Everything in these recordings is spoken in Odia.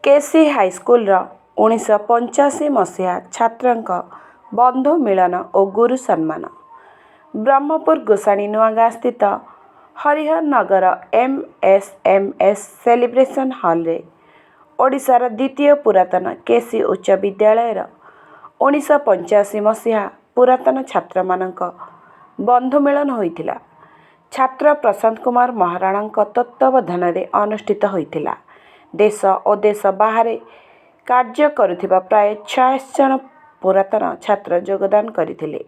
କେସି ହାଇସ୍କୁଲର 1985 ମସିହା ଛାତ୍ରଙ୍କ ବନ୍ଧୁ ମିଳନ ଓ ଗୁରୁ ସମ୍ମାନ। ବ୍ରହ୍ମପୁର ଗୋଷାଣୀ ନୂଆଗାଁ ସ୍ଥିତ ହରିହର ନଗର MSMS ସେଲିବ୍ରେସନ୍ ହଲରେ ଓଡ଼ିଶାର ଦ୍ୱିତୀୟ ପୁରାତନ କେସି ଉଚ୍ଚ ବିଦ୍ୟାଳୟର 1985 ମସିହା ପୁରାତନ ଛାତ୍ରମାନଙ୍କ ବନ୍ଧୁ ମିଳନ ହୋଇଥିଲା। ଛାତ୍ର ପ୍ରଶାନ୍ତ କୁମାର ମହାରଣାଙ୍କ ତତ୍ତ୍ୱାବଧାନରେ ଅନୁଷ୍ଠିତ ହୋଇଥିଲା। ଦେଶ ଓ ଦେଶ ବାହାରେ କାର୍ଯ୍ୟ କରୁଥିବା ପ୍ରାୟ 86 ଜଣ ପୁରାତନ ଛାତ୍ର ଯୋଗଦାନ କରିଥିଲେ।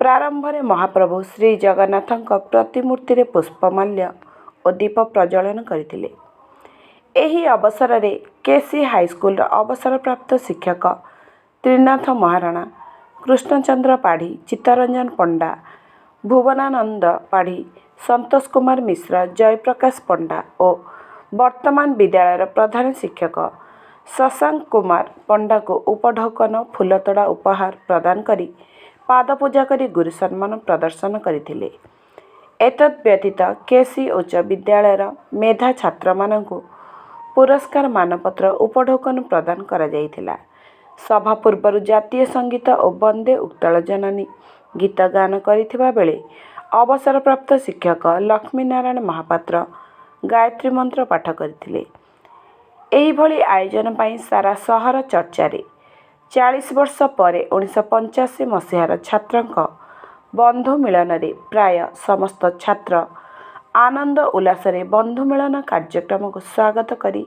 ପ୍ରାରମ୍ଭରେ ମହାପ୍ରଭୁ ଶ୍ରୀ ଜଗନ୍ନାଥଙ୍କ ପ୍ରତିମୂର୍ତ୍ତିରେ ପୁଷ୍ପମାଲ୍ୟ ଓ ଦୀପ ପ୍ରଜ୍ୱଳନ କରିଥିଲେ। ଏହି ଅବସରରେ କେସି ହାଇସ୍କୁଲର ଅବସରପ୍ରାପ୍ତ ଶିକ୍ଷକ ତ୍ରିନାଥ ମହାରଣା, କୃଷ୍ଣଚନ୍ଦ୍ର ପାଢ଼ୀ, ଚିତ୍ତରଞ୍ଜନ ପଣ୍ଡା, ଭୁବନାନନ୍ଦ ପାଢ଼ୀ, ସନ୍ତୋଷ କୁମାର ମିଶ୍ର, ଜୟପ୍ରକାଶ ପଣ୍ଡା ଓ ବର୍ତ୍ତମାନ ବିଦ୍ୟାଳୟର ପ୍ରଧାନ ଶିକ୍ଷକ ଶଶାଙ୍କ କୁମାର ପଣ୍ଡାଙ୍କୁ ଉପଢୌକନ, ଫୁଲତୋଡ଼ା ଉପହାର ପ୍ରଦାନ କରି ପାଦପୂଜା କରି ଗୁରୁ ସମ୍ମାନ ପ୍ରଦର୍ଶନ କରିଥିଲେ। ଏତଦ୍‌ବ୍ୟତୀତ କେସି ଉଚ୍ଚ ବିଦ୍ୟାଳୟର ମେଧା ଛାତ୍ରମାନଙ୍କୁ ପୁରସ୍କାର, ମାନପତ୍ର, ଉପଢୌକନ ପ୍ରଦାନ କରାଯାଇଥିଲା। ସଭା ପୂର୍ବରୁ ଜାତୀୟ ସଙ୍ଗୀତ ଓ ବନ୍ଦେ ଉତ୍କଳ ଜନନୀ ଗୀତ ଗାନ କରିଥିବା ବେଳେ ଅବସରପ୍ରାପ୍ତ ଶିକ୍ଷକ ଲକ୍ଷ୍ମୀନାରାୟଣ ମହାପାତ୍ର ଗାୟତ୍ରୀ ମନ୍ତ୍ର ପାଠ କରିଥିଲେ। ଏହିଭଳି ଆୟୋଜନ ପାଇଁ ସାରା ସହର ଚର୍ଚ୍ଚାରେ। 40 ବର୍ଷ ପରେ 1985 ମସିହାର ଛାତ୍ରଙ୍କ ବନ୍ଧୁ ମିଳନରେ ପ୍ରାୟ ସମସ୍ତ ଛାତ୍ର ଆନନ୍ଦ ଉଲ୍ଲାସରେ ବନ୍ଧୁ ମିଳନ କାର୍ଯ୍ୟକ୍ରମକୁ ସ୍ୱାଗତ କରି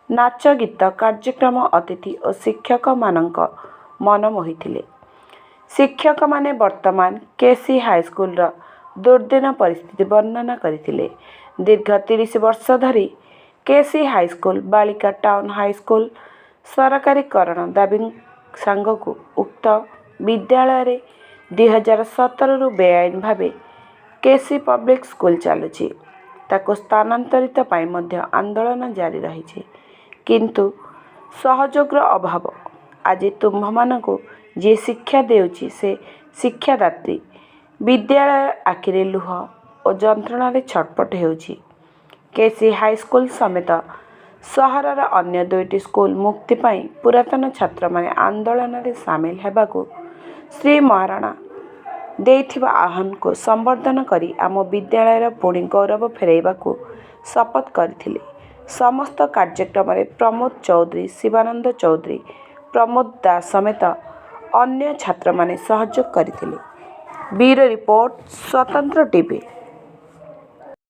ନାଚ ଗୀତ କାର୍ଯ୍ୟକ୍ରମ ଅତିଥି ଓ ଶିକ୍ଷକମାନଙ୍କ ମନ ମୋହିଥିଲେ। ଶିକ୍ଷକମାନେ ବର୍ତ୍ତମାନ କେସି ହାଇସ୍କୁଲର ଦୁର୍ଦ୍ଦିନ ପରିସ୍ଥିତି ବର୍ଣ୍ଣନା କରିଥିଲେ। ଦୀର୍ଘ 30 ବର୍ଷ ଧରି କେସି ହାଇସ୍କୁଲ ବାଳିକା ଟାଉନ ହାଇସ୍କୁଲ ସରକାରୀକରଣ ଦାବି ସାଙ୍ଗକୁ ଉକ୍ତ ବିଦ୍ୟାଳୟରେ 2017ରୁ ବେଆଇନ ଭାବେ କେସି ପବ୍ଲିକ ସ୍କୁଲ ଚାଲୁଛି। ତାକୁ ସ୍ଥାନାନ୍ତରିତ ପାଇଁ ମଧ୍ୟ ଆନ୍ଦୋଳନ ଜାରି ରହିଛି। କିନ୍ତୁ ସହଯୋଗର ଅଭାବ। ଆଜି ତୁମ୍ଭମାନଙ୍କୁ ଯିଏ ଶିକ୍ଷା ଦେଉଛି ସେ ଶିକ୍ଷାଦାତ୍ରୀ। ବିଦ୍ୟାଳୟ ଆଖିରେ ଲୁହ ଓ ଯନ୍ତ୍ରଣାରେ ଛଟପଟ ହେଉଛି। କେସି ହାଇସ୍କୁଲ ସମେତ ସହରର ଅନ୍ୟ 2ଟି ସ୍କୁଲ ମୁକ୍ତି ପାଇଁ ପୁରାତନ ଛାତ୍ରମାନେ ଆନ୍ଦୋଳନରେ ସାମିଲ ହେବାକୁ ଶ୍ରୀ ମହାରଣା ଦେଇଥିବା ଆହ୍ୱାନକୁ ସମ୍ବର୍ଦ୍ଧନ କରି ଆମ ବିଦ୍ୟାଳୟର ପୁଣି ଗୌରବ ଫେରାଇବାକୁ ଶପଥ କରିଥିଲେ। ସମସ୍ତ କାର୍ଯ୍ୟକ୍ରମରେ ପ୍ରମୋଦ ଚୌଧୁରୀ, ଶିବାନନ୍ଦ ଚୌଧୁରୀ, ପ୍ରମୋଦ ଦାସ ସମେତ ଅନ୍ୟ ଛାତ୍ରମାନେ ସହଯୋଗ କରିଥିଲେ। ବ୍ୟୁରୋ ରିପୋର୍ଟ, ସ୍ୱତନ୍ତ୍ର ଟିଭି।